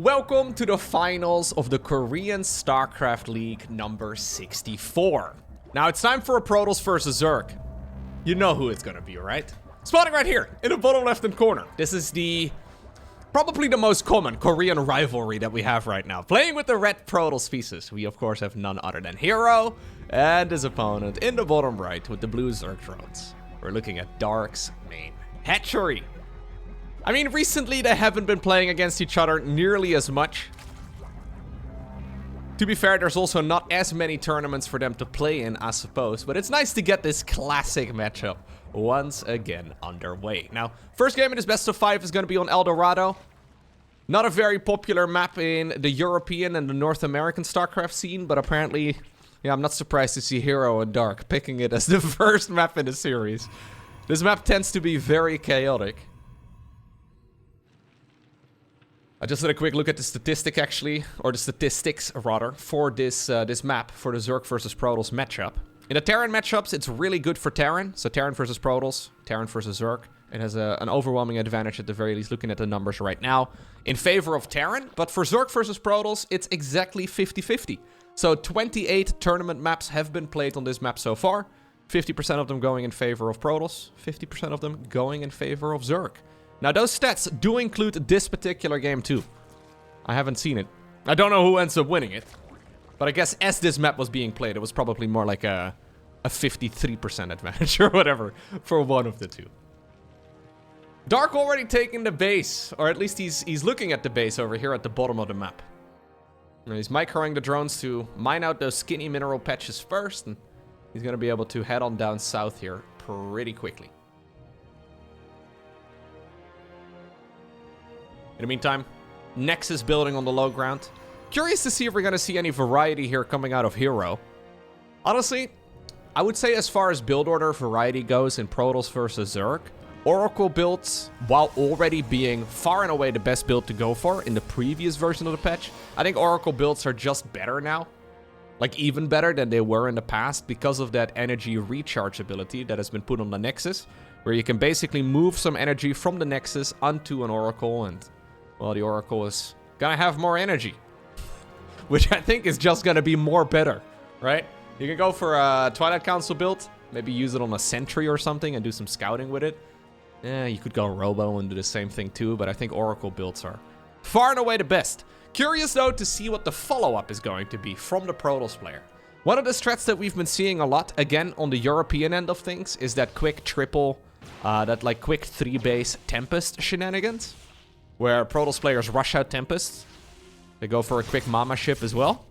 Welcome to the finals of the Korean StarCraft League number 64. Now it's time for a Protoss versus Zerg. You know who it's gonna be, right? Spawning right here, in the bottom left-hand corner. This is probably the most common Korean rivalry that we have right now. Playing with the red Protoss pieces. We of course have none other than Hero and his opponent in the bottom right with the blue Zerg drones. We're looking at Dark's main hatchery. I mean, recently they haven't been playing against each other nearly as much. To be fair, there's also not as many tournaments for them to play in, I suppose. But it's nice to get this classic matchup once again underway. Now, first game in this best of 5 is going to be on El Dorado. Not a very popular map in the European and the North American StarCraft scene, but apparently, yeah, I'm not surprised to see Hero and Dark picking it as the first map in the series. This map tends to be very chaotic. I just did a quick look at the statistic actually, or the statistics rather, for this map, for the Zerg versus Protoss matchup. In the Terran matchups, it's really good for Terran. So Terran versus Protoss, Terran versus Zerg. It has an overwhelming advantage at the very least, looking at the numbers right now, in favor of Terran. But for Zerg versus Protoss, it's exactly 50-50. So 28 tournament maps have been played on this map so far. 50% of them going in favor of Protoss, 50% of them going in favor of Zerg. Now, those stats do include this particular game, too. I haven't seen it. I don't know who ends up winning it. But I guess as this map was being played, it was probably more like a 53% advantage or whatever for one of the two. Dark already taking the base, or at least he's looking at the base over here at the bottom of the map. And he's microing the drones to mine out those skinny mineral patches first, and he's going to be able to head on down south here pretty quickly. In the meantime, Nexus building on the low ground. Curious to see if we're going to see any variety here coming out of Hero. Honestly, I would say as far as build order variety goes in Protoss versus Zerg, Oracle builds, while already being far and away the best build to go for in the previous version of the patch, I think Oracle builds are just better now. Like even better than they were in the past because of that energy recharge ability that has been put on the Nexus, where you can basically move some energy from the Nexus onto an Oracle, and well, the Oracle is gonna have more energy. Which I think is just gonna be more better, right? You can go for a Twilight Council build, maybe use it on a Sentry or something and do some scouting with it. Yeah, you could go Robo and do the same thing too, but I think Oracle builds are far and away the best. Curious though to see what the follow-up is going to be from the Protoss player. One of the strats that we've been seeing a lot, again, on the European end of things, is that quick triple, quick 3-base Tempest shenanigans. Where Protoss players rush out Tempests. They go for a quick Mama ship as well.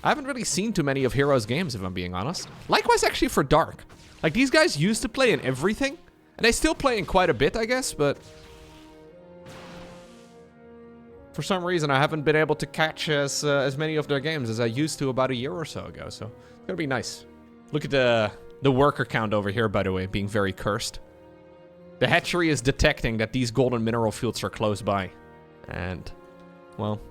I haven't really seen too many of Hero's games, if I'm being honest. Likewise, actually, for Dark. Like, these guys used to play in everything. And they still play in quite a bit, I guess, but for some reason, I haven't been able to catch as many of their games as I used to about a year or so ago. So, it's gonna be nice. Look at the worker count over here, by the way, being very cursed. The hatchery is detecting that these golden mineral fields are close by. And, well,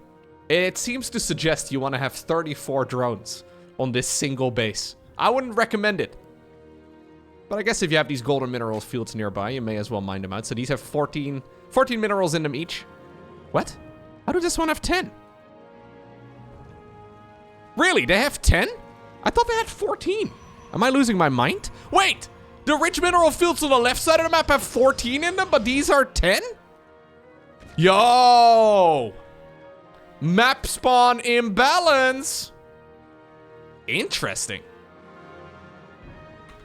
it seems to suggest you want to have 34 drones on this single base. I wouldn't recommend it. But I guess if you have these golden mineral fields nearby, you may as well mine them out. So these have 14 minerals in them each. What? How does this one have 10? Really? They have 10? I thought they had 14. Am I losing my mind? Wait! The rich mineral fields on the left side of the map have 14 in them, but these are 10? Yo! Map spawn imbalance! Interesting.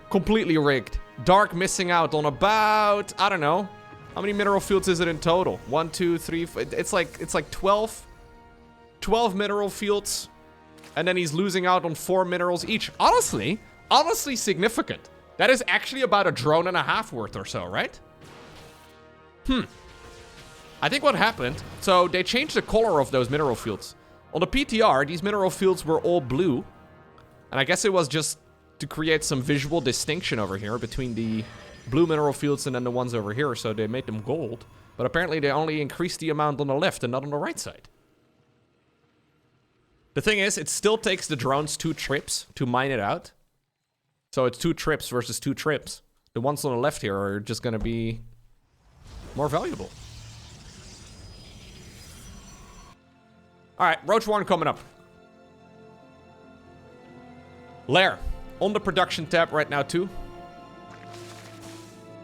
Completely rigged. Dark missing out on about, I don't know. How many mineral fields is it in total? 1, 2, 3, it's like 12 mineral fields. And then he's losing out on 4 minerals each. Honestly significant. That is actually about a drone and a half worth or so, right? I think what happened, so they changed the color of those mineral fields. On the PTR, these mineral fields were all blue. And I guess it was just to create some visual distinction over here between the blue mineral fields and then the ones over here. So they made them gold. But apparently they only increased the amount on the left and not on the right side. The thing is, it still takes the drones 2 trips to mine it out. So it's 2 trips versus 2 trips. The ones on the left here are just going to be more valuable. Alright, Roach 1 coming up. Lair. On the production tab right now too.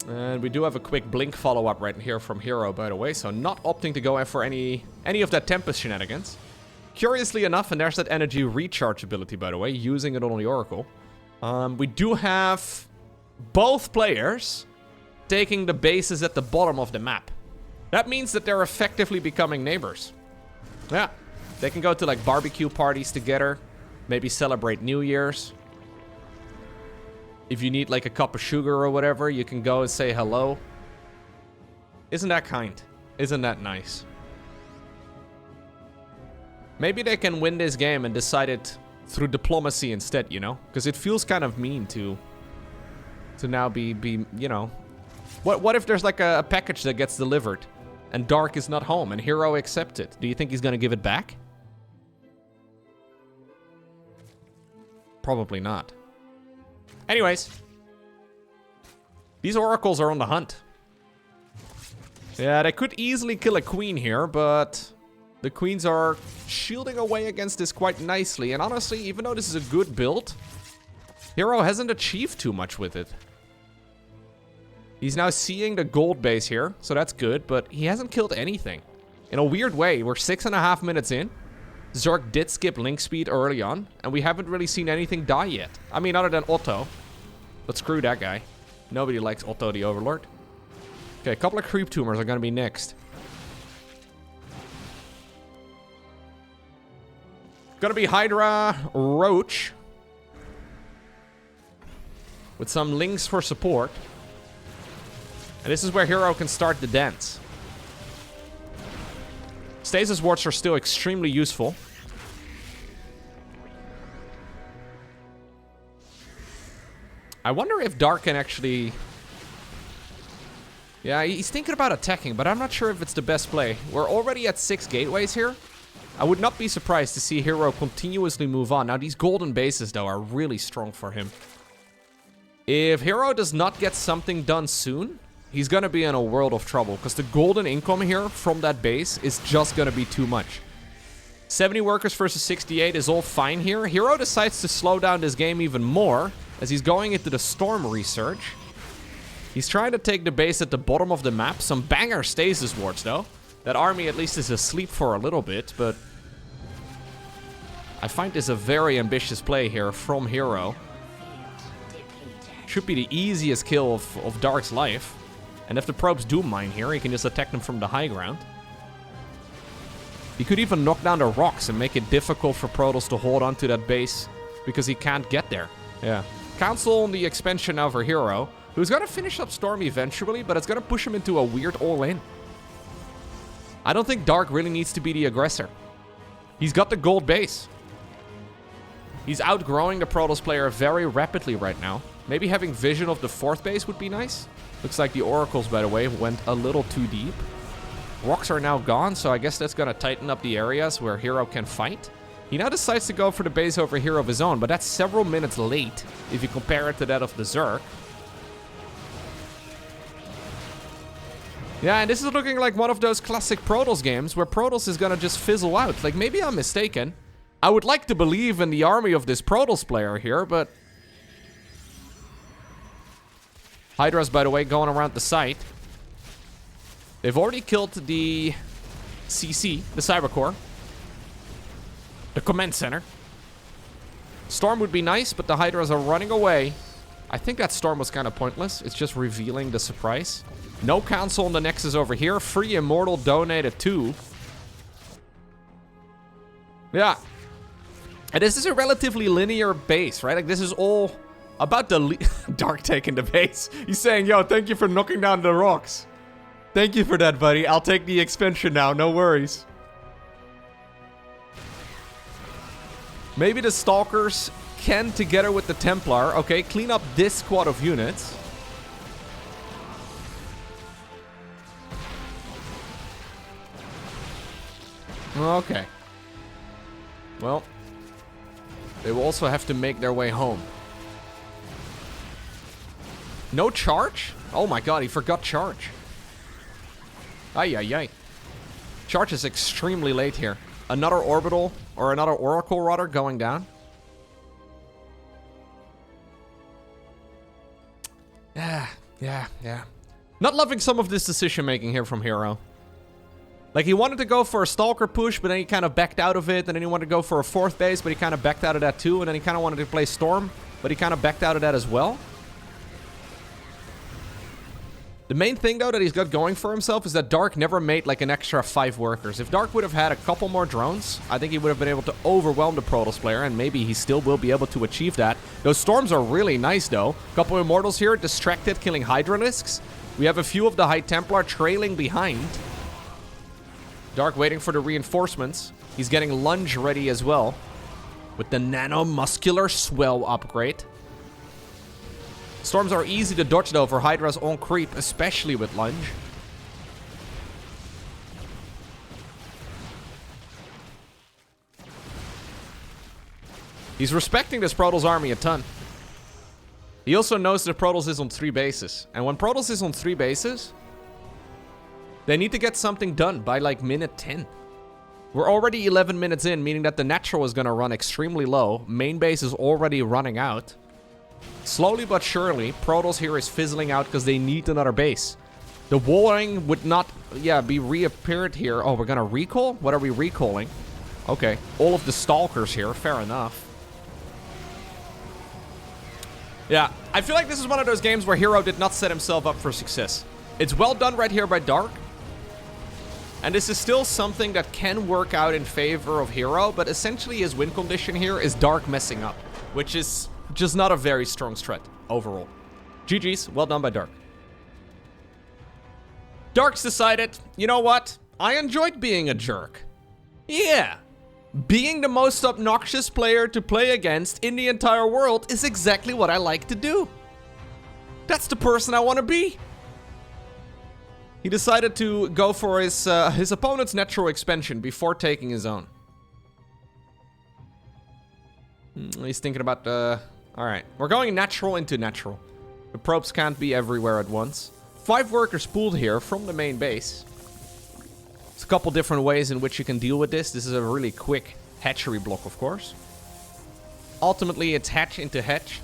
And we do have a quick blink follow-up right here from Hero, by the way. So not opting to go in for any of that Tempest shenanigans. Curiously enough, and there's that energy recharge ability, by the way, using it on the Oracle. We do have both players taking the bases at the bottom of the map. That means that they're effectively becoming neighbors. Yeah, they can go to like barbecue parties together. Maybe celebrate New Year's. If you need like a cup of sugar or whatever, you can go and say hello. Isn't that kind? Isn't that nice? Maybe they can win this game and decide it through diplomacy instead, you know? Because it feels kind of mean to now be you know... What if there's like a package that gets delivered and Dark is not home and Hero accepts it? Do you think he's gonna give it back? Probably not. Anyways. These Oracles are on the hunt. Yeah, they could easily kill a Queen here, but... the Queens are shielding away against this quite nicely. And honestly, even though this is a good build, Hero hasn't achieved too much with it. He's now seeing the gold base here, so that's good, but he hasn't killed anything. In a weird way, we're 6.5 minutes in. Zerg did skip link speed early on, and we haven't really seen anything die yet. I mean, other than Otto. But screw that guy. Nobody likes Otto the Overlord. Okay, a couple of creep tumors are gonna be next. Gonna be Hydra Roach. With some links for support. And this is where Hero can start the dance. Stasis wards are still extremely useful. I wonder if Dark can actually... yeah, he's thinking about attacking, but I'm not sure if it's the best play. We're already at 6 gateways here. I would not be surprised to see Hero continuously move on. Now, these golden bases, though, are really strong for him. If Hero does not get something done soon, he's gonna be in a world of trouble, because the golden income here from that base is just gonna be too much. 70 workers versus 68 is all fine here. Hero decides to slow down this game even more, as he's going into the Storm research. He's trying to take the base at the bottom of the map. Some banger stasis wards, though. That army at least is asleep for a little bit, but... I find this a very ambitious play here from Hero. Should be the easiest kill of Dark's life. And if the probes do mine here, he can just attack them from the high ground. He could even knock down the rocks and make it difficult for Protoss to hold onto that base, because he can't get there. Yeah. Council on the expansion now for Hero, who's gonna finish up Storm eventually, but it's gonna push him into a weird all-in. I don't think Dark really needs to be the aggressor. He's got the gold base. He's outgrowing the Protoss player very rapidly right now. Maybe having vision of the 4th base would be nice. Looks like the Oracles, by the way, went a little too deep. Rocks are now gone, so I guess that's gonna tighten up the areas where Hero can fight. He now decides to go for the base over here of his own, but that's several minutes late if you compare it to that of the Zerg. Yeah, and this is looking like one of those classic Protoss games where Protoss is gonna just fizzle out. Like, maybe I'm mistaken. I would like to believe in the army of this Protoss player here, but... Hydras, by the way, going around the site. They've already killed the CC, the Cyber Core. The command center. Storm would be nice, but the Hydras are running away. I think that Storm was kind of pointless. It's just revealing the surprise. No council on the Nexus over here. Free Immortal donated too. Yeah. And this is a relatively linear base, right? Like, this is all about the... Dark taking the base. He's saying, yo, thank you for knocking down the rocks. Thank you for that, buddy. I'll take the expansion now. No worries. Maybe the Stalkers can, together with the Templar, okay, clean up this squad of units. Okay. Well, they will also have to make their way home. No charge? Oh my god, he forgot charge. Ay, ay, ay. Charge is extremely late here. Another orbital, or another oracle rather, going down. Yeah. Not loving some of this decision making here from Hero. Like, he wanted to go for a Stalker push, but then he kind of backed out of it. And then he wanted to go for a 4th base, but he kind of backed out of that too. And then he kind of wanted to play Storm, but he kind of backed out of that as well. The main thing, though, that he's got going for himself is that Dark never made, like, an extra 5 workers. If Dark would have had a couple more drones, I think he would have been able to overwhelm the Protoss player, and maybe he still will be able to achieve that. Those Storms are really nice, though. Couple Immortals here, distracted, killing Hydralisks. We have a few of the High Templar trailing behind. Dark waiting for the reinforcements. He's getting Lunge ready as well, with the Nanomuscular Swell upgrade. Storms are easy to dodge, though, for Hydra's on creep, especially with Lunge. He's respecting this Protoss army a ton. He also knows that Protoss is on 3 bases. And when Protoss is on 3 bases, they need to get something done by, like, minute 10. We're already 11 minutes in, meaning that the natural is going to run extremely low. Main base is already running out. Slowly but surely, Protoss here is fizzling out because they need another base. The walling would not, be reappeared here. Oh, we're gonna recall? What are we recalling? Okay, all of the Stalkers here, fair enough. Yeah, I feel like this is one of those games where Hero did not set himself up for success. It's well done right here by Dark. And this is still something that can work out in favor of Hero, but essentially his win condition here is Dark messing up, which is just not a very strong strat overall. GG's, well done by Dark. Dark's decided, you know what? I enjoyed being a jerk. Yeah. Being the most obnoxious player to play against in the entire world is exactly what I like to do. That's the person I want to be. He decided to go for his opponent's natural expansion before taking his own. He's thinking about Alright, we're going natural into natural. The probes can't be everywhere at once. 5 workers pooled here from the main base. There's a couple different ways in which you can deal with this. This is a really quick hatchery block, of course. Ultimately, it's hatch into hatch.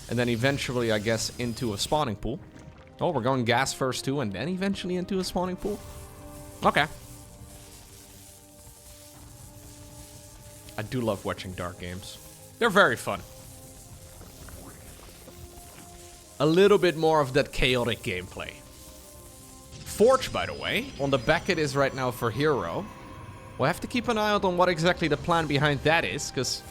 And then eventually, I guess, into a spawning pool. Oh, we're going gas first too, and then eventually into a spawning pool. Okay. I do love watching Dark games. They're very fun. A little bit more of that chaotic gameplay. Forge, by the way, on the back it is right now for Hero. We'll have to keep an eye out on what exactly the plan behind that is, because...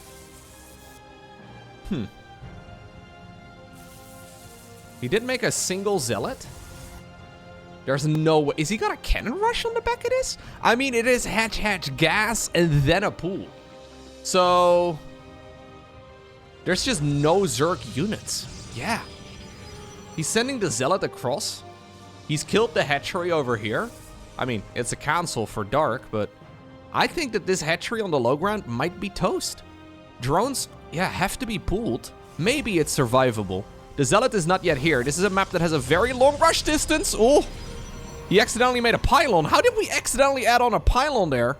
He did make a single Zealot? There's no way... Is he got a cannon rush on the back of this? I mean, it is hatch, hatch, gas, and then a pool. So... There's just no Zerg units. Yeah. He's sending the Zealot across. He's killed the hatchery over here. I mean, it's a cancel for Dark, but... I think that this hatchery on the low ground might be toast. Drones, have to be pooled. Maybe it's survivable. The Zealot is not yet here. This is a map that has a very long rush distance. Oh, he accidentally made a pylon. How did we accidentally add on a pylon there?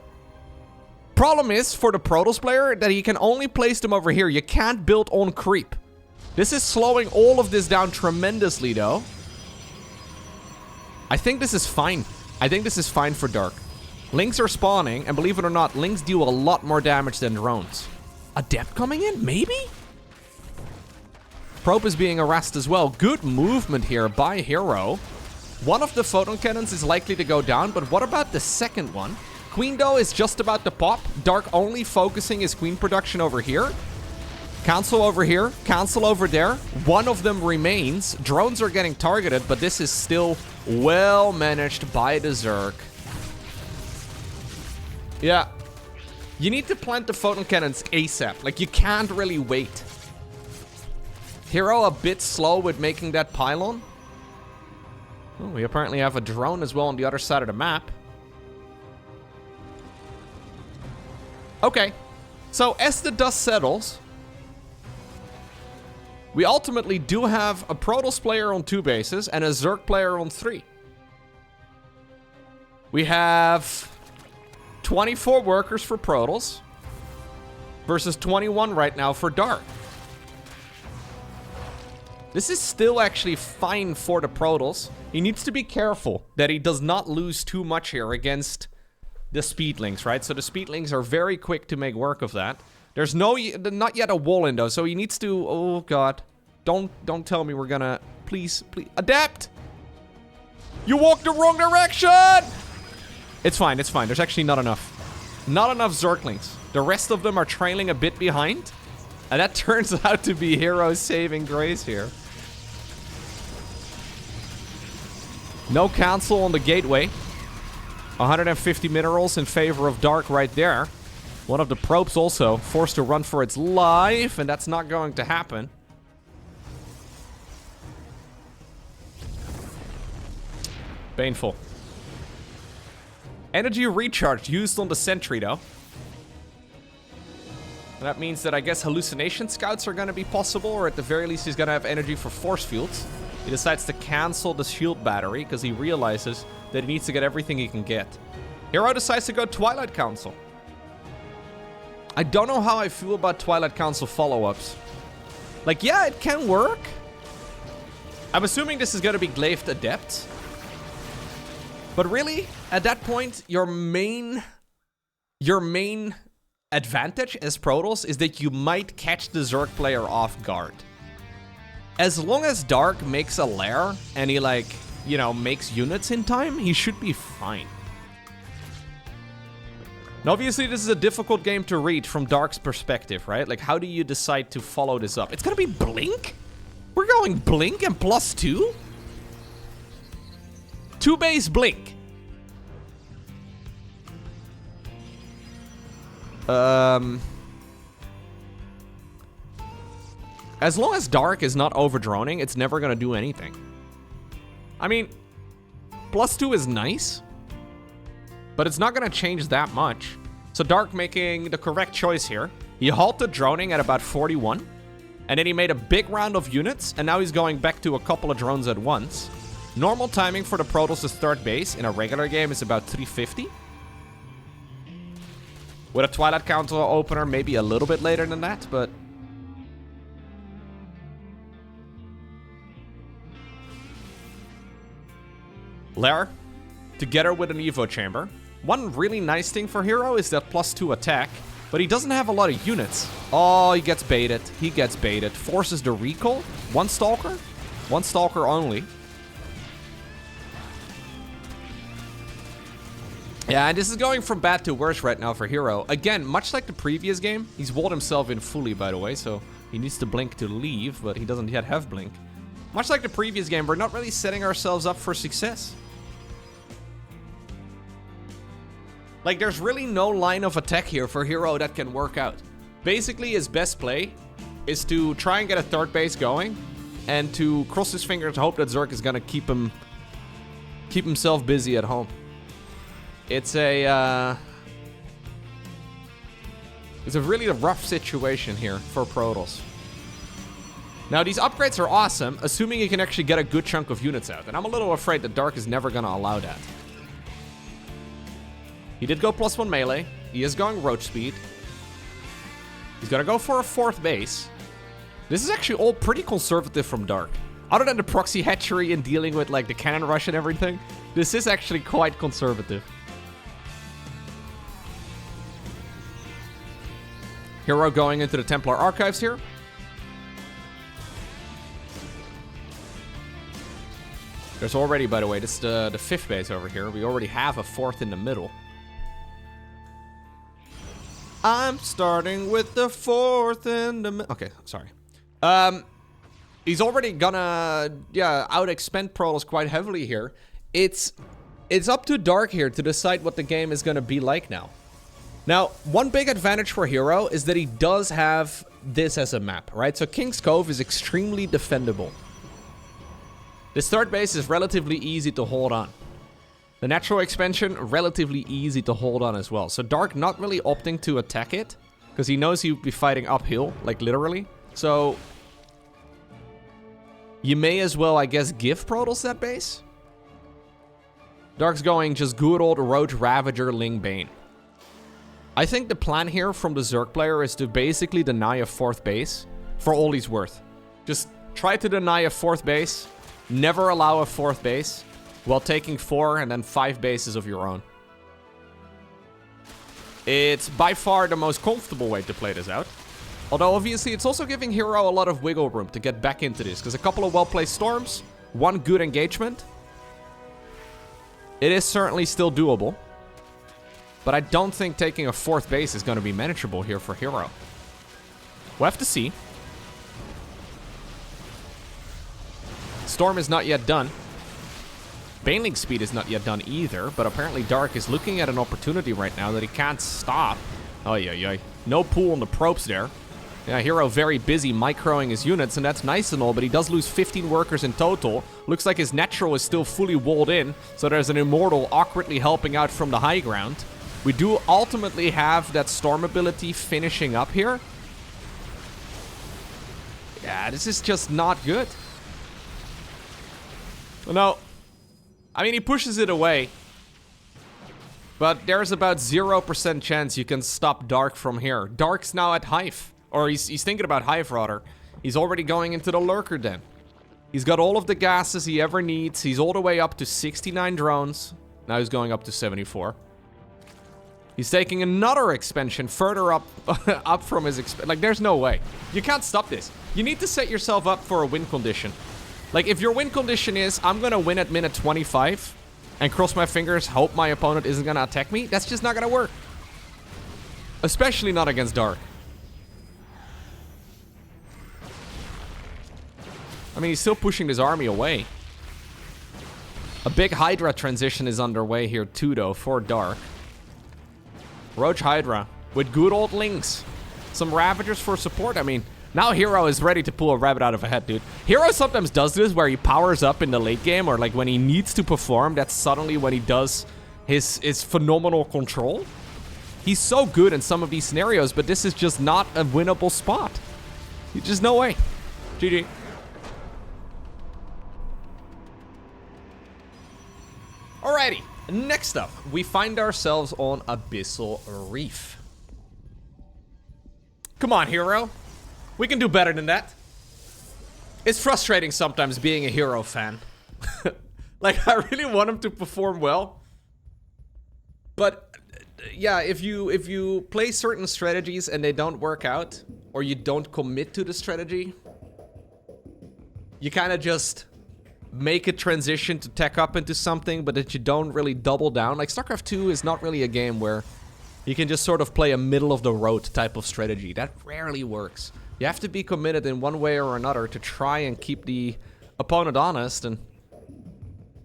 Problem is, for the Protoss player, that he can only place them over here. You can't build on creep. This is slowing all of this down tremendously, though. I think this is fine. I think this is fine for Dark. Lings are spawning, and believe it or not, Lings do a lot more damage than drones. Adept coming in? Maybe? Probe is being harassed as well. Good movement here by Hero. One of the photon cannons is likely to go down, but what about the second one? Queen, though, is just about to pop. Dark only focusing his Queen production over here. Council over here. Council over there. One of them remains. Drones are getting targeted, but this is still well managed by the Zerg. Yeah. You need to plant the photon cannons ASAP. Like, you can't really wait. Hero a bit slow with making that pylon. Oh, we apparently have a drone as well on the other side of the map. Okay. So, as the dust settles, we ultimately do have a Protoss player on 2 bases and a Zerg player on 3. We have 24 workers for Protoss versus 21 right now for Dark. This is still actually fine for the Protoss. He needs to be careful that he does not lose too much here against the Speedlings, right? So the Speedlings are very quick to make work of that. There's not yet a wall in though, so he needs to, oh god. Don't tell me we're gonna, please, adapt! You walked the wrong direction! It's fine, there's actually not enough. Not enough Zerglings. The rest of them are trailing a bit behind. And that turns out to be Hero's saving grace here. No council on the gateway. 150 minerals in favor of Dark right there. One of the probes also forced to run for its life, and that's not going to happen. Painful. Energy recharge used on the sentry though. That means that I guess hallucination scouts are going to be possible, or at the very least he's going to have energy for force fields. He decides to cancel the shield battery because he realizes that he needs to get everything he can get. Hero decides to go Twilight Council. I don't know how I feel about Twilight Council follow-ups. Like, yeah, it can work. I'm assuming this is going to be Glaive Adept. But really, at that point, your main advantage as Protoss is that you might catch the Zerg player off guard. As long as Dark makes a lair and he, like, you know, makes units in time, he should be fine. Now, obviously, this is a difficult game to read from Dark's perspective, right? Like, how do you decide to follow this up? It's gonna be Blink? We're going Blink and +2? 2 base Blink. As long as Dark is not overdroning, it's never gonna do anything. I mean, +2 is nice, but it's not gonna change that much. So Dark making the correct choice here. He halted droning at about 41, and then he made a big round of units, and now he's going back to a couple of drones at once. Normal timing for the Protoss' third base in a regular game is about 350. With a Twilight Council opener, maybe a little bit later than that, but... Lair, together with an Evo Chamber. One really nice thing for Hero is that +2 attack, but he doesn't have a lot of units. Oh, he gets baited. He gets baited. Forces the recall. One Stalker. One Stalker only. Yeah, and this is going from bad to worse right now for Hero. Again, much like the previous game, he's walled himself in fully, by the way, so he needs to blink to leave, but he doesn't yet have blink. Much like the previous game, we're not really setting ourselves up for success. Like, there's really no line of attack here for Hero that can work out. Basically, his best play is to try and get a third base going, and to cross his fingers and hope that Zerg is gonna keep himself busy at home. It's a really rough situation here for Protoss. Now, these upgrades are awesome, assuming you can actually get a good chunk of units out. And I'm a little afraid that Dark is never going to allow that. He did go +1 melee. He is going roach speed. He's going to go for a fourth base. This is actually all pretty conservative from Dark. Other than the proxy hatchery and dealing with, like, the cannon rush and everything, this is actually quite conservative. Hero going into the Templar Archives here. There's already, by the way, this is the fifth base over here. We already have a fourth in the middle. I'm starting with the fourth in the middle. Okay, sorry. He's already gonna, out-expend Protoss quite heavily here. It's up to Dark here to decide what the game is gonna be like now. Now, one big advantage for Hero is that he does have this as a map, right? So King's Cove is extremely defendable. This third base is relatively easy to hold on. The natural expansion, relatively easy to hold on as well. So Dark not really opting to attack it, because he knows he'll be fighting uphill, like literally. So you may as well, I guess, give Protoss that base. Dark's going just good old Roach Ravager Ling Bane. I think the plan here from the Zerg player is to basically deny a 4th base for all he's worth. Just try to deny a 4th base, never allow a 4th base, while taking 4 and then 5 bases of your own. It's by far the most comfortable way to play this out. Although obviously it's also giving Hero a lot of wiggle room to get back into this, because a couple of well-placed storms, one good engagement, it is certainly still doable. But I don't think taking a 4th base is going to be manageable here for Hero. We'll have to see. Storm is not yet done. Baneling speed is not yet done either, but apparently Dark is looking at an opportunity right now that he can't stop. Oh, yeah. No pool on the probes there. Yeah, Hero very busy microing his units, and that's nice and all, but he does lose 15 workers in total. Looks like his natural is still fully walled in, so there's an Immortal awkwardly helping out from the high ground. We do ultimately have that Storm ability finishing up here. Yeah, this is just not good. No. I mean, he pushes it away. But there's about 0% chance you can stop Dark from here. Dark's now at Hive. Or he's thinking about Hive, rather. He's already going into the Lurker Den. He's got all of the gases he ever needs. He's all the way up to 69 drones. Now he's going up to 74. He's taking another expansion further up up from his... Like, there's no way. You can't stop this. You need to set yourself up for a win condition. Like, if your win condition is, I'm gonna win at minute 25, and cross my fingers, hope my opponent isn't gonna attack me, that's just not gonna work. Especially not against Dark. I mean, he's still pushing this army away. A big Hydra transition is underway here too, though, for Dark. Roach Hydra with good old links. Some Ravagers for support. I mean, now Hero is ready to pull a rabbit out of a hat, dude. Hero sometimes does this where he powers up in the late game, or like when he needs to perform, that's suddenly when he does his phenomenal control. He's so good in some of these scenarios, but this is just not a winnable spot. Just no way. GG. Alrighty, next up, we find ourselves on Abyssal Reef. Come on, Hero. We can do better than that. It's frustrating sometimes being a Hero fan. Like, I really want him to perform well. But, yeah, if you play certain strategies and they don't work out, or you don't commit to the strategy, you kind of just... make a transition to tech up into something, but that you don't really double down. Like, StarCraft 2 is not really a game where you can just sort of play a middle-of-the-road type of strategy. That rarely works. You have to be committed in one way or another to try and keep the opponent honest. And,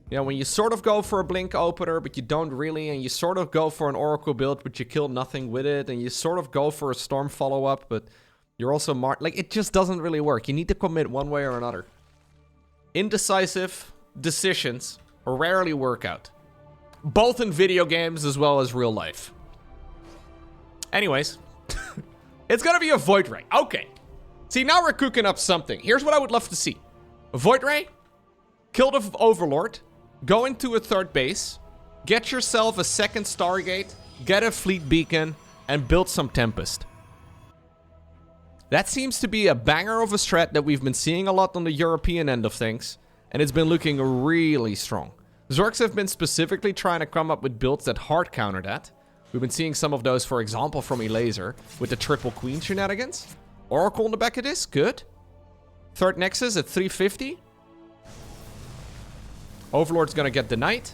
you know, when you sort of go for a Blink opener, but you don't really, and you sort of go for an Oracle build, but you kill nothing with it, and you sort of go for a Storm follow-up, but you're also like, it just doesn't really work. You need to commit one way or another. Indecisive decisions rarely work out. Both in video games as well as real life. Anyways. It's gonna be a Void Ray. Okay. See, now we're cooking up something. Here's what I would love to see. A Void Ray. Kill the Overlord. Go into a 3rd base. Get yourself a 2nd Stargate. Get a Fleet Beacon. And build some Tempest. That seems to be a banger of a strat that we've been seeing a lot on the European end of things, and it's been looking really strong. Zergs have been specifically trying to come up with builds that hard counter that. We've been seeing some of those, for example, from Elaser, with the Triple Queen shenanigans. Oracle on the back of this, good. 3rd Nexus at 350. Overlord's gonna get denied.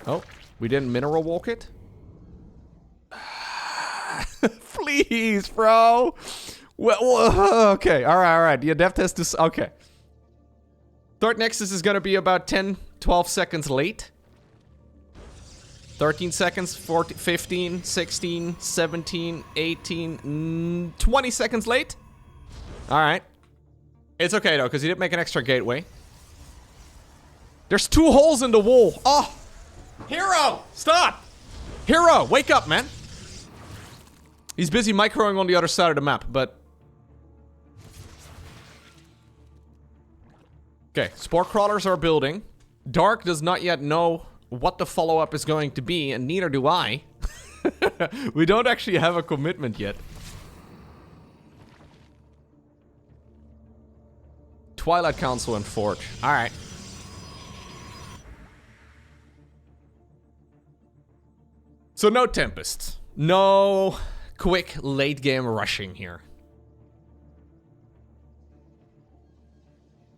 Oh, we didn't mineral walk it. Please, bro. Well, okay. All right. The dev test is... Okay. 3rd Nexus is going to be about 10, 12 seconds late. 13 seconds, 14, 15, 16, 17, 18, 20 seconds late. All right. It's okay, though, because he did make an extra gateway. There's 2 holes in the wall. Oh! Hero! Stop! Hero, wake up, man. He's busy microing on the other side of the map, but... Okay, Spore Crawlers are building. Dark does not yet know what the follow-up is going to be, and neither do I. We don't actually have a commitment yet. Twilight Council and Forge. Alright. So no Tempest. No quick late game rushing here.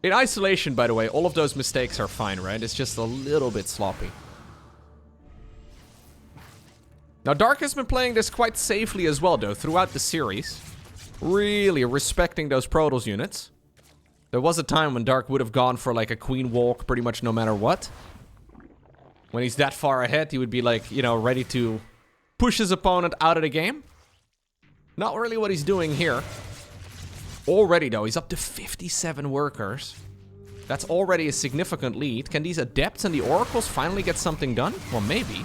In isolation, by the way, all of those mistakes are fine, right? It's just a little bit sloppy. Now, Dark has been playing this quite safely as well, though, throughout the series. Really respecting those Protoss units. There was a time when Dark would have gone for, like, a Queen Walk pretty much no matter what. When he's that far ahead, he would be, like, you know, ready to push his opponent out of the game. Not really what he's doing here. Already, though, he's up to 57 workers. That's already a significant lead. Can these Adepts and the Oracles finally get something done? Well, maybe.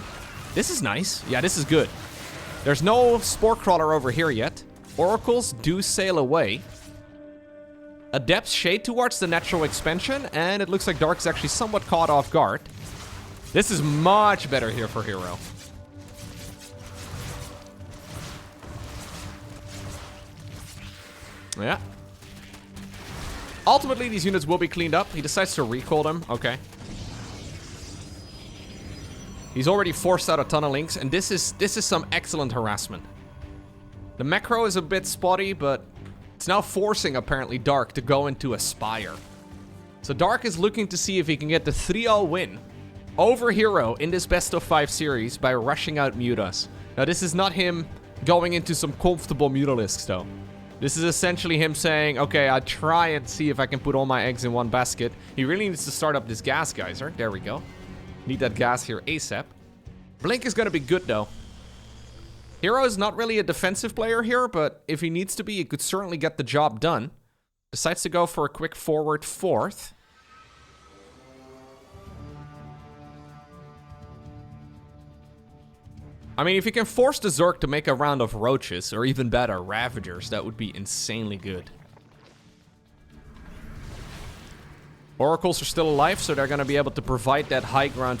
This is nice. Yeah, this is good. There's no Spore Crawler over here yet. Oracles do sail away. Adepts shade towards the natural expansion, and it looks like Dark's actually somewhat caught off guard. This is much better here for Hero. Yeah. Ultimately, these units will be cleaned up. He decides to recall them. Okay. He's already forced out a ton of links, and this is some excellent harassment. The macro is a bit spotty, but it's now forcing, apparently, Dark to go into a Spire. So Dark is looking to see if he can get the 3-0 win over Hero in this best of 5 series by rushing out Mutas. Now, this is not him going into some comfortable Mutalisks, though. This is essentially him saying, okay, I'll try and see if I can put all my eggs in one basket. He really needs to start up this gas geyser. There we go. Need that gas here ASAP. Blink is going to be good, though. Hero is not really a defensive player here, but if he needs to be, he could certainly get the job done. Decides to go for a quick forward fourth. I mean, if you can force the Zerg to make a round of Roaches, or even better, Ravagers, that would be insanely good. Oracles are still alive, so they're going to be able to provide that high ground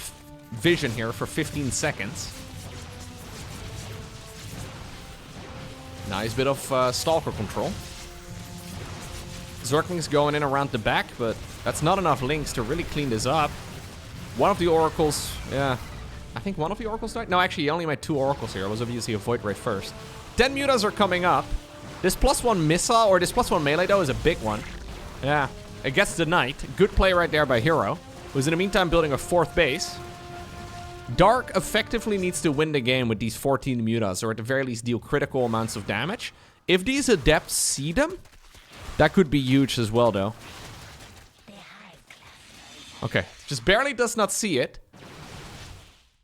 vision here for 15 seconds. Nice bit of Stalker control. Zerglings going in around the back, but that's not enough links to really clean this up. One of the Oracles, yeah, I think one of the Oracles died? No, actually, he only made 2 Oracles here. It was obviously a Void Ray first. 10 Mutas are coming up. This +1 missile, or this +1 melee, though, is a big one. Yeah, it gets the Knight. Good play right there by Hero, who's in the meantime building a 4th base. Dark effectively needs to win the game with these 14 Mutas, or at the very least deal critical amounts of damage. If these Adepts see them, that could be huge as well, though. Okay, just barely does not see it.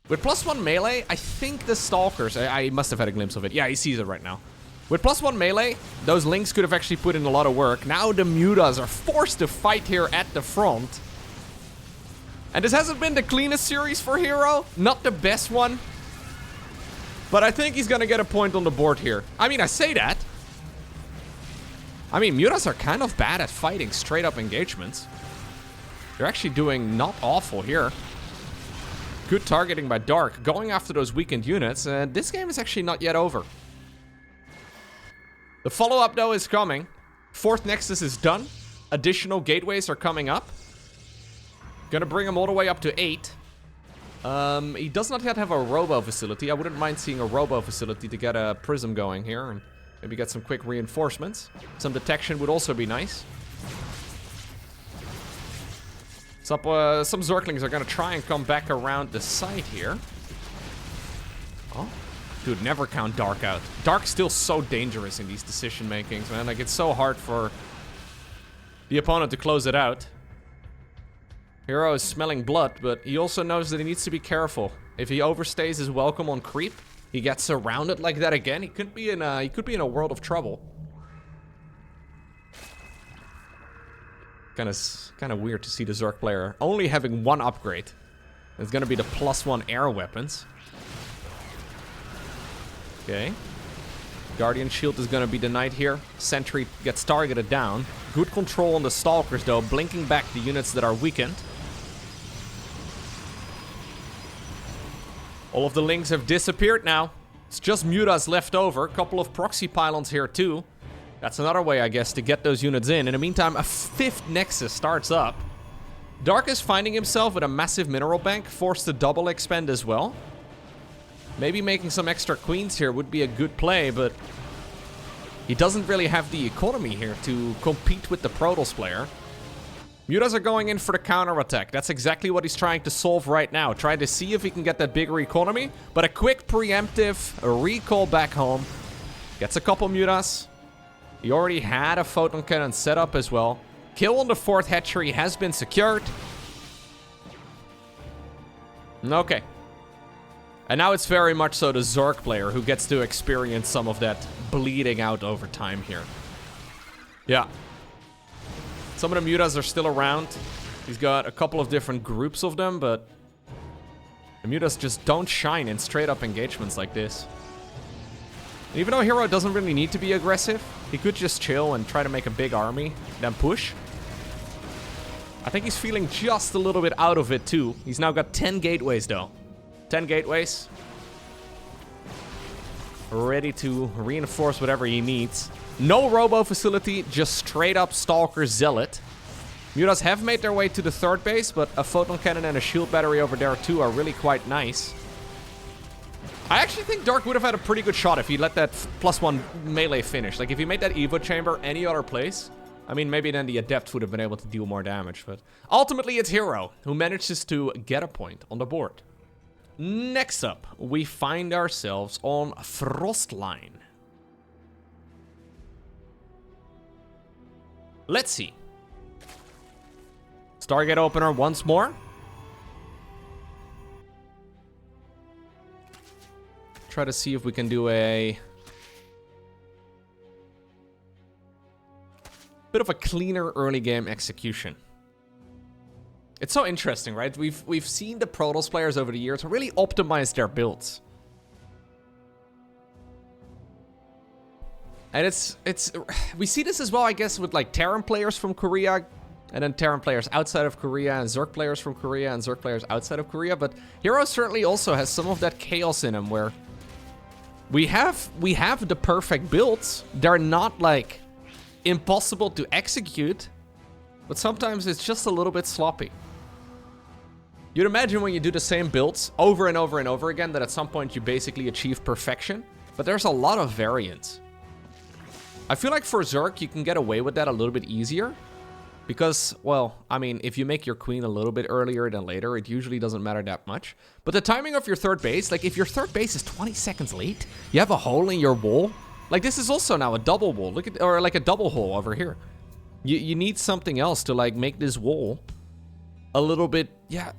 With +1 melee, I think the Stalkers... I must have had a glimpse of it. Yeah, he sees it right now. With +1 melee, those links could have actually put in a lot of work. Now the Mutas are forced to fight here at the front. And this hasn't been the cleanest series for Hero. Not the best one. But I think he's gonna get a point on the board here. I mean, I say that. I mean, Mutas are kind of bad at fighting straight up engagements. They're actually doing not awful here. Good targeting by Dark, going after those weakened units, and this game is actually not yet over. The follow-up, though, is coming. 4th Nexus is done. Additional gateways are coming up. Gonna bring him all the way up to 8. He does not yet have a Robo facility. I wouldn't mind seeing a Robo facility to get a Prism going here, and maybe get some quick reinforcements. Some detection would also be nice. Some Zerglings are gonna try and come back around the side here. Oh, dude, never count Dark out. Dark's still so dangerous in these decision makings, man. Like, it's so hard for the opponent to close it out. Hero is smelling blood, but he also knows that he needs to be careful. If he overstays his welcome on creep, he gets surrounded like that again. He could be in a world of trouble. Kind of weird to see the Zerg player only having 1 upgrade. It's gonna be the +1 air weapons. Okay. Guardian Shield is gonna be denied here. Sentry gets targeted down. Good control on the Stalkers, though, blinking back the units that are weakened. All of the links have disappeared now. It's just Mutas left over. A couple of proxy pylons here too. That's another way, I guess, to get those units in. In the meantime, a 5th Nexus starts up. Dark is finding himself with a massive mineral bank, forced to double expend as well. Maybe making some extra queens here would be a good play, but he doesn't really have the economy here to compete with the Protoss player. Mutas are going in for the counterattack. That's exactly what he's trying to solve right now. Trying to see if he can get that bigger economy, but a quick preemptive recall back home. Gets a couple Mutas. He already had a photon cannon set up as well. Kill on the 4th hatchery has been secured. Okay. And now it's very much so the Zerg player who gets to experience some of that bleeding out over time here. Yeah. Some of the Mutas are still around. He's got a couple of different groups of them, but the Mutas just don't shine in straight up engagements like this. And even though Hero doesn't really need to be aggressive, he could just chill and try to make a big army, then push. I think he's feeling just a little bit out of it too. He's now got 10 gateways though. 10 gateways. Ready to reinforce whatever he needs. No robo facility, just straight up Stalker Zealot. Mutas have made their way to the 3rd base, but a photon cannon and a shield battery over there too are really quite nice. I actually think Dark would have had a pretty good shot if he let that +1 melee finish. Like, if he made that Evo chamber any other place, I mean, maybe then the Adept would have been able to deal more damage. But ultimately, it's Hero who manages to get a point on the board. Next up, we find ourselves on Frostline. Let's see. Stargate opener once more. Try to see if we can do a bit of a cleaner early game execution. It's so interesting, right? We've seen the Protoss players over the years really optimize their builds. And we see this as well, I guess, with like Terran players from Korea, and then Terran players outside of Korea, and Zerg players from Korea, and Zerg players outside of Korea. But Hero certainly also has some of that chaos in him, where we have the perfect builds. They're not like impossible to execute, but sometimes it's just a little bit sloppy. You'd imagine when you do the same builds over and over and over again that at some point you basically achieve perfection, but there's a lot of variance. I feel like for Zerg, you can get away with that a little bit easier because, well, I mean, if you make your queen a little bit earlier than later, it usually doesn't matter that much. But the timing of your 3rd base, like if your 3rd base is 20 seconds late, you have a hole in your wall. Like this is also now a double wall. Look at, or like a double hole over here. You need something else to like make this wall a little bit, yeah.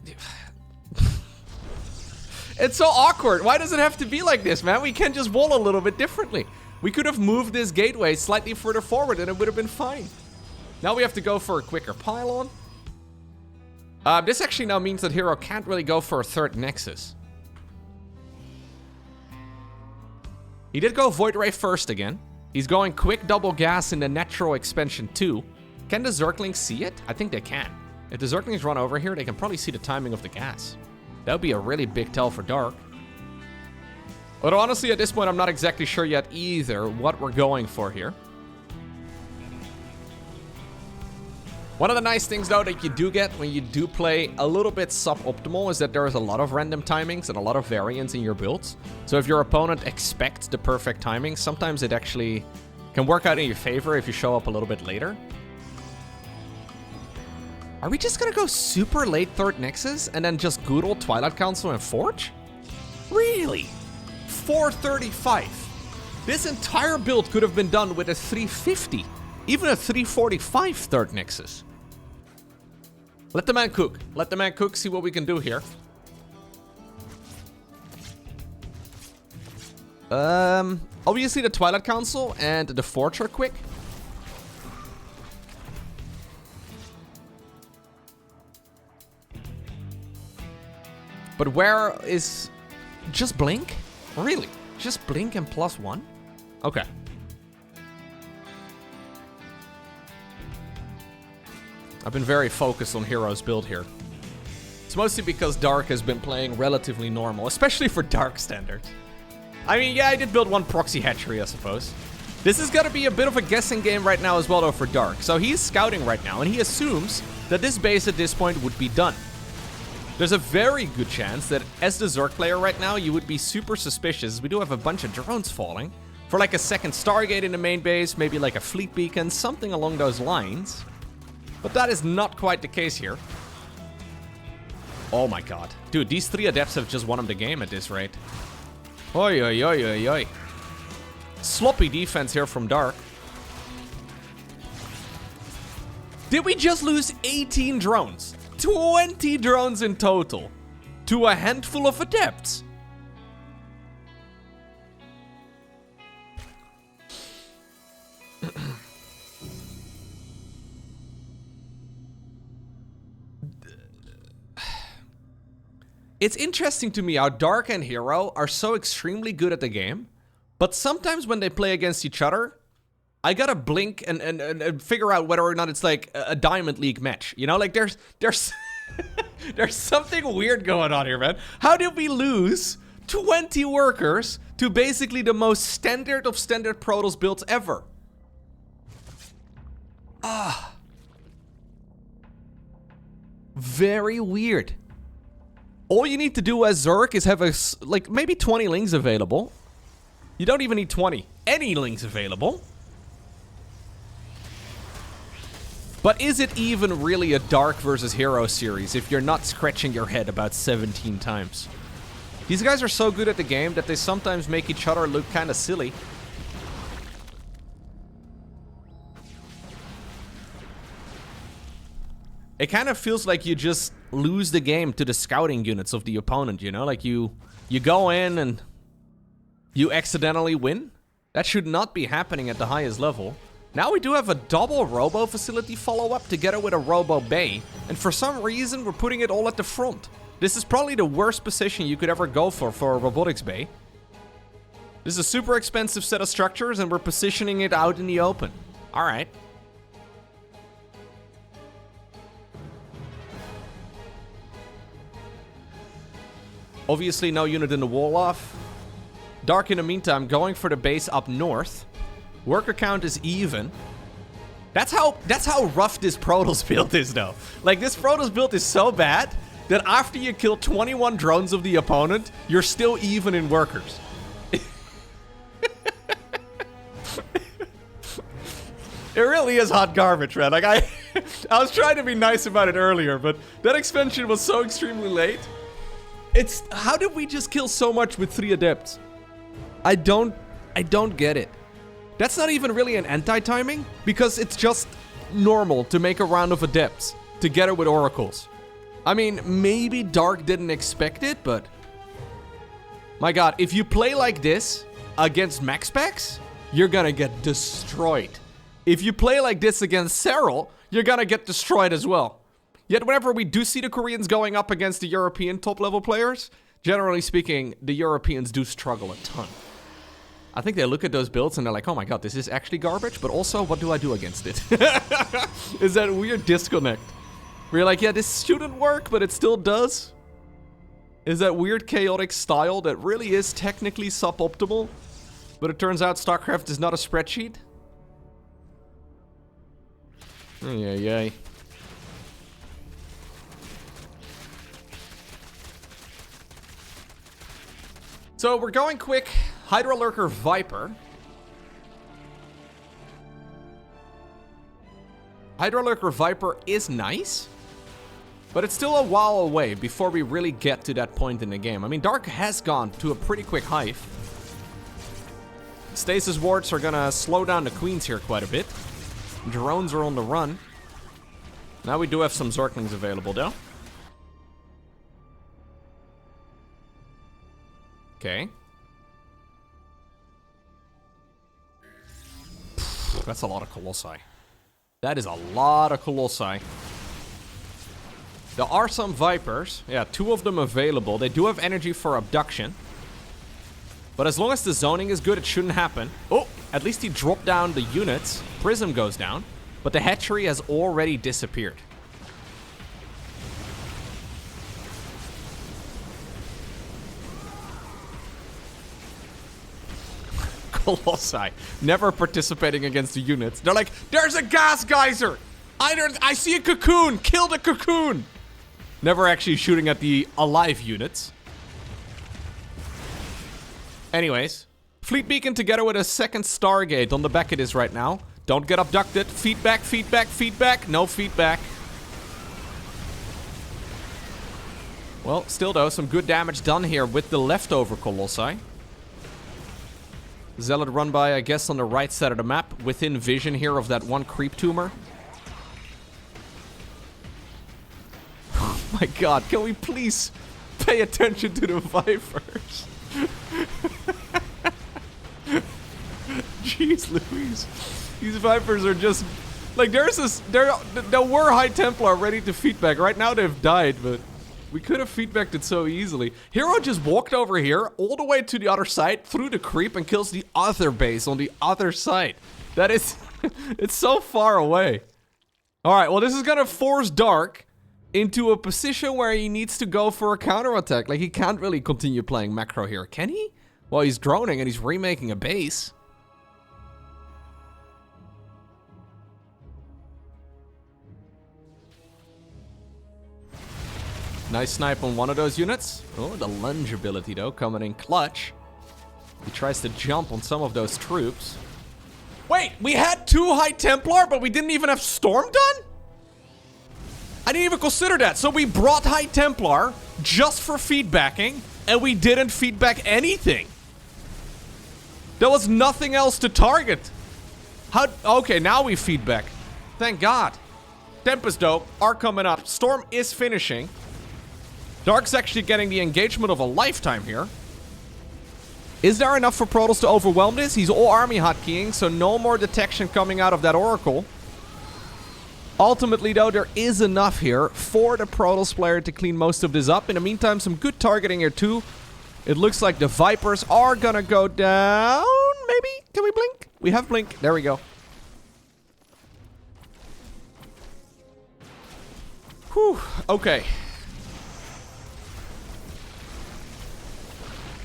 It's so awkward. Why does it have to be like this, man? We can just wall a little bit differently. We could have moved this gateway slightly further forward and it would have been fine. Now we have to go for a quicker pylon. This actually now means that Hero can't really go for a 3rd Nexus. He did go Void Ray first again. He's going quick double gas in the natural expansion too. Can the Zerglings see it? I think they can. If the Zerglings run over here, they can probably see the timing of the gas. That would be a really big tell for Dark. But honestly, at this point, I'm not exactly sure yet either what we're going for here. One of the nice things, though, that you do get when you do play a little bit suboptimal is that there is a lot of random timings and a lot of variance in your builds. So if your opponent expects the perfect timing, sometimes it actually can work out in your favor if you show up a little bit later. Are we just gonna go super late 3rd Nexus and then just good old Twilight Council and Forge? Really? 435. This entire build could have been done with a 350. Even a 345 3rd Nexus. Let the man cook. Let the man cook, see what we can do here. Obviously the Twilight Council and the Forge are quick. But where is... Just Blink? Really? Just Blink and +1? Okay. I've been very focused on Hero's build here. It's mostly because Dark has been playing relatively normal, especially for Dark standards. I mean, yeah, I did build one proxy hatchery, I suppose. This is going to be a bit of a guessing game right now as well, though, for Dark. So he's scouting right now, and he assumes that this base at this point would be done. There's a very good chance that as the Zerg player right now, you would be super suspicious. We do have a bunch of drones falling. For like a second Stargate in the main base, maybe like a fleet beacon, something along those lines. But that is not quite the case here. Oh my god. Dude, these 3 adepts have just won him the game at this rate. Oi, oi, oi, oi, oi. Sloppy defense here from Dark. Did we just lose 18 drones? 20 drones in total. To a handful of adepts. It's interesting to me how Dark and Hero are so extremely good at the game, but sometimes when they play against each other, I gotta blink and figure out whether or not it's like a Diamond League match. You know, like there's there's something weird going on here, man. How did we lose 20 workers to basically the most standard of standard Protoss builds ever? Very weird. All you need to do as Zerg is have like maybe 20 lings available. You don't even need 20. Any lings available. But is it even really a Dark versus Hero series if you're not scratching your head about 17 times? These guys are so good at the game that they sometimes make each other look kind of silly. It kind of feels like you just lose the game to the scouting units of the opponent, you know? Like you go in and you accidentally win. That should not be happening at the highest level. Now we do have a double robo facility follow-up together with a robo bay. And for some reason, we're putting it all at the front. This is probably the worst position you could ever go for a robotics bay. This is a super expensive set of structures and we're positioning it out in the open. All right. Obviously, no unit in the wall off. Dark, in the meantime, going for the base up north. Worker count is even. That's how rough this Protoss build is, though. Like, this Protoss build is so bad that after you kill 21 drones of the opponent, you're still even in workers. It really is hot garbage, man. Like, I was trying to be nice about it earlier, but that expansion was so extremely late. How did we just kill so much with 3 adepts? I don't get it. That's not even really an anti-timing, because it's just normal to make a round of adepts together with oracles. I mean, maybe Dark didn't expect it, but my god, if you play like this against max packs, you're gonna get destroyed. If you play like this against Cyril, you're gonna get destroyed as well. Yet whenever we do see the Koreans going up against the European top-level players, generally speaking, the Europeans do struggle a ton. I think they look at those builds and they're like, oh my god, this is actually garbage, but also, what do I do against it? Is that weird disconnect? Where you're like, yeah, this shouldn't work, but it still does? Is that weird chaotic style that really is technically suboptimal, but it turns out StarCraft is not a spreadsheet? Yay. So we're going quick. Hydra Lurker Viper. Hydra Lurker Viper is nice, but it's still a while away before we really get to that point in the game. I mean, Dark has gone to a pretty quick hive. Stasis wards are gonna slow down the queens here quite a bit. Drones are on the run. Now we do have some Zerglings available though. Okay. That's a lot of Colossi. That is a lot of Colossi. There are some Vipers. Yeah, 2 of them available. They do have energy for abduction. But as long as the zoning is good, it shouldn't happen. Oh, at least he dropped down the units. Prism goes down. But the hatchery has already disappeared. Colossi never participating against the units. They're like, there's a gas geyser. I see a cocoon. Kill the cocoon. Never actually shooting at the alive units. Anyways, Fleet Beacon together with a second Stargate on the back it is right now. Don't get abducted. Feedback, feedback, feedback. No feedback. Well, still though, some good damage done here with the leftover Colossi. Zealot run by, I guess, on the right side of the map. Within vision here of that one creep tumor. Oh my god, can we please pay attention to the Vipers? Jeez Louise. These Vipers are just... Like, there were High Templar ready to feedback. Right now they've died, but we could have feedbacked it so easily. Hero just walked over here, all the way to the other side, through the creep, and kills the other base on the other side. That is... it's so far away. Alright, well, this is gonna force Dark into a position where he needs to go for a counterattack. Like, he can't really continue playing macro here, can he? Well, he's droning and he's remaking a base. Nice snipe on one of those units. Oh, the lunge ability, though, coming in clutch. He tries to jump on some of those troops. Wait, we had 2 High Templar, but we didn't even have Storm done? I didn't even consider that. So we brought High Templar just for feedbacking, and we didn't feedback anything. There was nothing else to target. How? Okay, now we feedback. Thank God. Tempest, though, are coming up. Storm is finishing. Dark's actually getting the engagement of a lifetime here. Is there enough for Protoss to overwhelm this? He's all army hotkeying, so no more detection coming out of that Oracle. Ultimately, though, there is enough here for the Protoss player to clean most of this up. In the meantime, some good targeting here, too. It looks like the Vipers are gonna go down. Maybe? Can we blink? We have blink. There we go. Whew. Okay.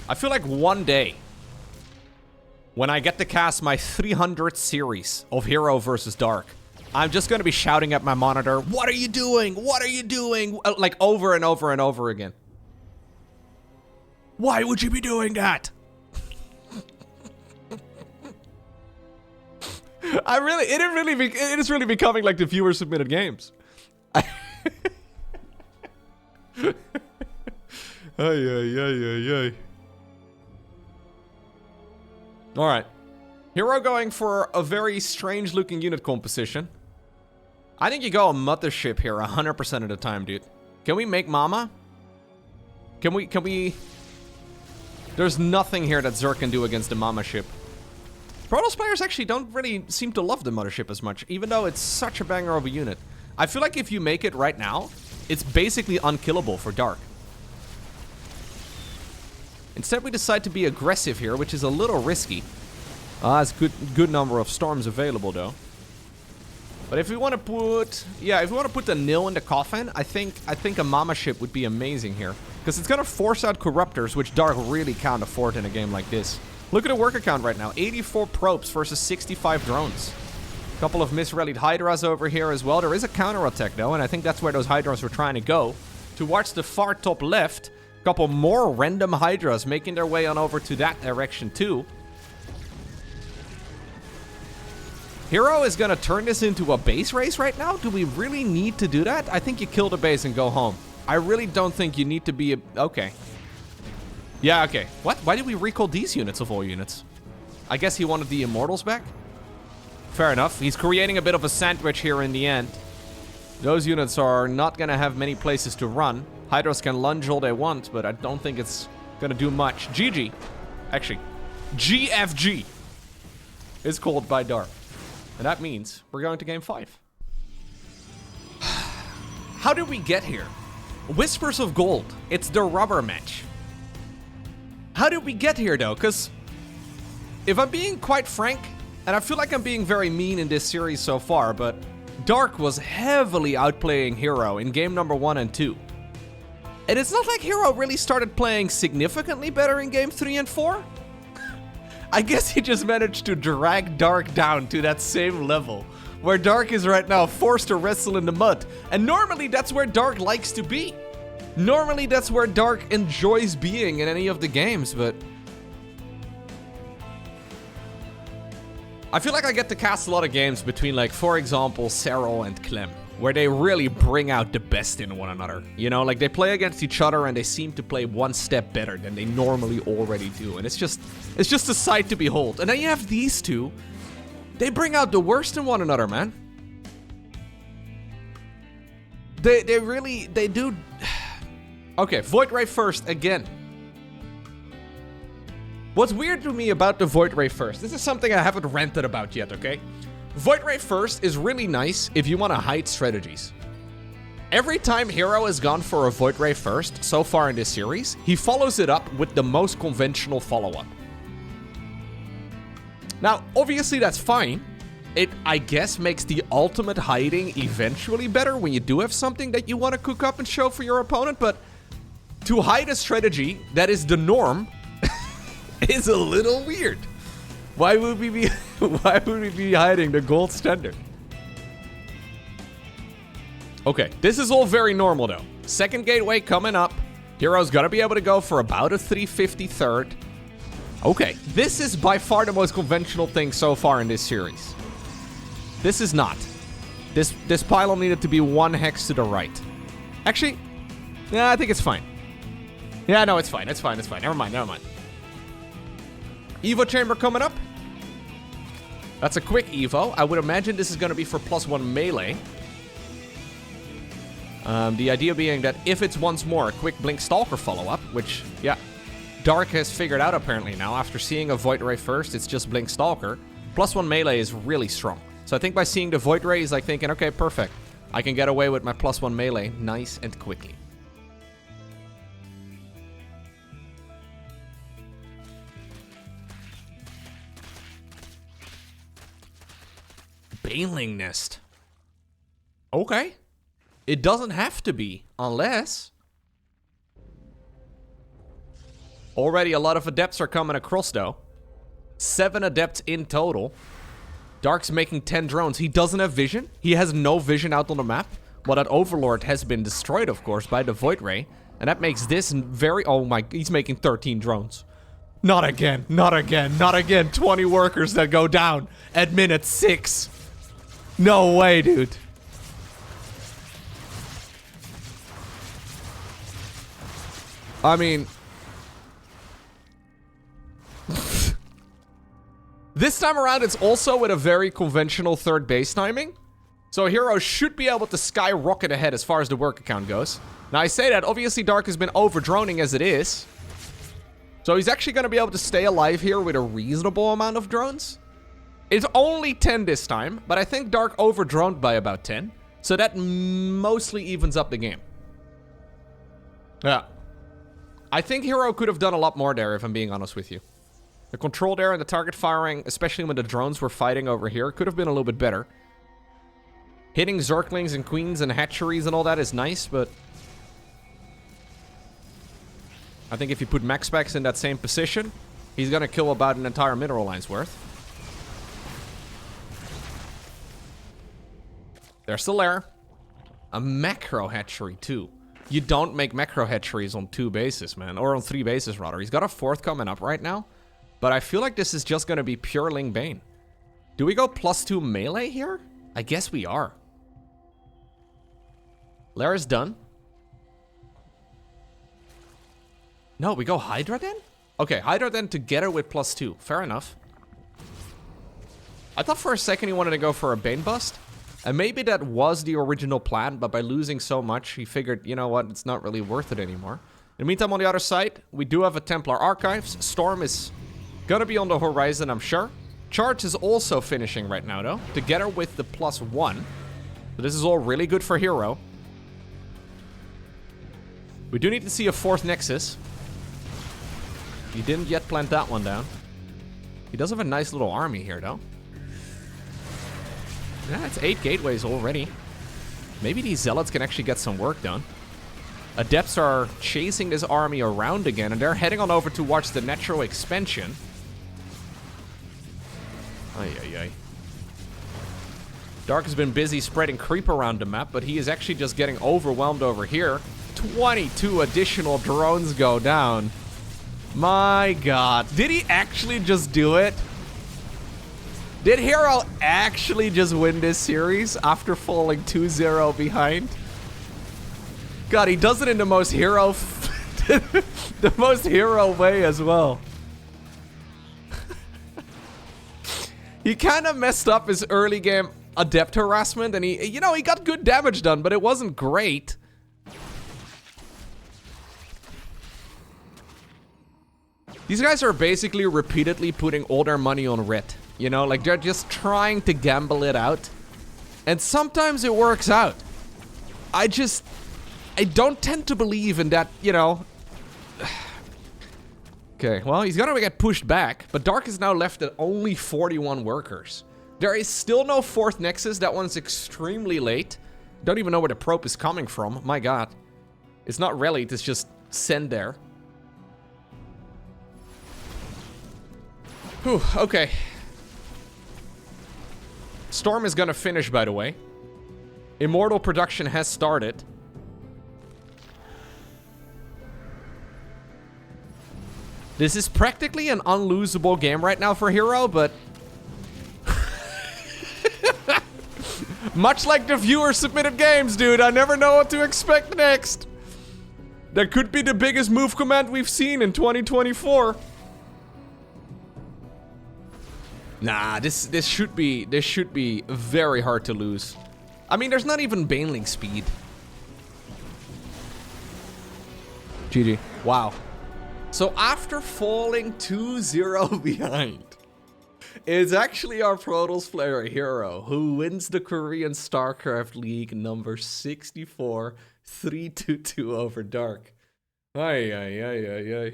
I feel like one day, when I get to cast my 300th series of Hero versus Dark, I'm just going to be shouting at my monitor, "What are you doing? What are you doing?" Like over and over and over again. Why would you be doing that? It is really becoming like the viewer submitted games. Ay, ay, ay, ay, ay. Alright. Hero going for a very strange looking unit composition. I think you go a mothership here 100% of the time, dude. Can we make Mama? Can we... There's nothing here that Zerg can do against the Mama ship. Protoss players actually don't really seem to love the mothership as much, even though it's such a banger of a unit. I feel like if you make it right now, it's basically unkillable for Dark. Instead, we decide to be aggressive here, which is a little risky. It's good number of storms available, though. But if we want to put... Yeah, if we want to put the nil in the coffin, I think a Mama ship would be amazing here. Because it's going to force out Corruptors, which Dark really can't afford in a game like this. Look at the worker count right now. 84 probes versus 65 drones. A couple of misrallied Hydras over here as well. There is a counterattack, though, and I think that's where those Hydras were trying to go. Towards the far top left... Couple more random Hydras making their way on over to that direction too. Hero is gonna turn this into a base race right now? Do we really need to do that? I think you kill the base and go home. I really don't think you need to be a... Okay. Yeah, okay. What? Why did we recall these units of all units? I guess he wanted the Immortals back? Fair enough. He's creating a bit of a sandwich here in the end. Those units are not gonna have many places to run. Hydras can lunge all they want, but I don't think it's gonna do much. GG. Actually, GFG is called by Dark. And that means we're going to game 5. How did we get here? Whispers of Gold. It's the rubber match. How did we get here, though? Because if I'm being quite frank, and I feel like I'm being very mean in this series so far, but Dark was heavily outplaying Hero in game number 1 and 2. And it's not like Hero really started playing significantly better in game 3 and 4. I guess he just managed to drag Dark down to that same level, where Dark is right now forced to wrestle in the mud. And normally that's where Dark likes to be. Normally that's where Dark enjoys being in any of the games, but... I feel like I get to cast a lot of games between, like, for example, Serral and Clem, where they really bring out the best in one another. You know, like, they play against each other and they seem to play one step better than they normally already do. And it's just a sight to behold. And then you have these two. They bring out the worst in one another, man. They do... Okay, Void Ray first, again. What's weird to me about the Void Ray first, this is something I haven't ranted about yet, okay? Void Ray first is really nice if you want to hide strategies. Every time Hero has gone for a Void Ray first, so far in this series, he follows it up with the most conventional follow-up. Now, obviously that's fine. It, I guess, makes the ultimate hiding eventually better when you do have something that you want to cook up and show for your opponent, but to hide a strategy that is the norm is a little weird. Why would we be hiding the gold standard? Okay, this is all very normal though. Second gateway coming up. Hero's gonna be able to go for about a 350 third. Okay, this is by far the most conventional thing so far in this series. This is not. This pylon needed to be one hex to the right. Actually, yeah, I think it's fine. Yeah, no, it's fine. It's fine. Never mind. Evo chamber coming up. That's a quick Evo. I would imagine this is going to be for +1 melee. The idea being that if it's once more a quick Blink Stalker follow-up, which, yeah, Dark has figured out apparently now. After seeing a Void Ray first, it's just Blink Stalker. +1 melee is really strong. So I think by seeing the Void Ray, he's like thinking, okay, perfect. I can get away with my +1 melee nice and quickly. Baneling Nest. Okay. It doesn't have to be, unless... Already a lot of adepts are coming across, though. 7 adepts in total. Dark's making 10 drones. He doesn't have vision. He has no vision out on the map. Well, that Overlord has been destroyed, of course, by the Void Ray. And that makes this very... Oh my... He's making 13 drones. Not again. 20 workers that go down at minute 6. No way, dude. I mean... This time around, it's also with a very conventional third base timing. So Hero should be able to skyrocket ahead as far as the worker count goes. Now, I say that, obviously Dark has been over-droning as it is. So he's actually going to be able to stay alive here with a reasonable amount of drones. It's only 10 this time, but I think Dark over-droned by about 10. So that mostly evens up the game. Yeah. I think Hero could have done a lot more there, if I'm being honest with you. The control there and the target firing, especially when the drones were fighting over here, could have been a little bit better. Hitting Zerglings and Queens and hatcheries and all that is nice, but... I think if you put Max Specs in that same position, he's gonna kill about an entire mineral line's worth. They're still there. A macro hatchery, too. You don't make macro hatcheries on 2 bases, man. Or on 3 bases, rather. He's got a 4th coming up right now. But I feel like this is just going to be pure Ling Bane. Do we go +2 melee here? I guess we are. Lara's done. No, we go Hydra then? Okay, Hydra then together with +2. Fair enough. I thought for a second he wanted to go for a Bane bust. And maybe that was the original plan, but by losing so much, he figured, you know what, it's not really worth it anymore. In the meantime, on the other side, we do have a Templar Archives. Storm is gonna be on the horizon, I'm sure. Charge is also finishing right now, though, together with the +1. So this is all really good for Hero. We do need to see a 4th Nexus. He didn't yet plant that one down. He does have a nice little army here, though. Yeah, it's 8 gateways already. Maybe these zealots can actually get some work done. Adepts are chasing this army around again, and they're heading on over to watch the natural expansion. Ay, ay, ay. Dark has been busy spreading creep around the map, but he is actually just getting overwhelmed over here. 22 additional drones go down. My god. Did he actually just do it? Did Hero actually just win this series after falling 2-0 behind? God, he does it in the most hero... the most hero way as well. He kind of messed up his early game adept harassment, and he got good damage done, but it wasn't great. These guys are basically repeatedly putting all their money on Rit. You know, like they're just trying to gamble it out. And sometimes it works out. I don't tend to believe in that, you know. Okay, well, he's gonna get pushed back, but Dark is now left at only 41 workers. There is still no fourth Nexus. That one's extremely late. Don't even know where the probe is coming from. My god. It's not rallied, it's just sent there. Whew, okay. Storm is gonna finish, by the way. Immortal production has started. This is practically an unlosable game right now for Hero, but... much like the viewer-submitted games, dude, I never know what to expect next. That could be the biggest move command we've seen in 2024. Nah, this should be very hard to lose. I mean, there's not even Baneling speed. GG. Wow. So after falling 2-0 behind, it's actually our Protoss player Hero who wins the Korean StarCraft League number 64, 3-2-2 over Dark. Ay, ay, ay, ay, ay.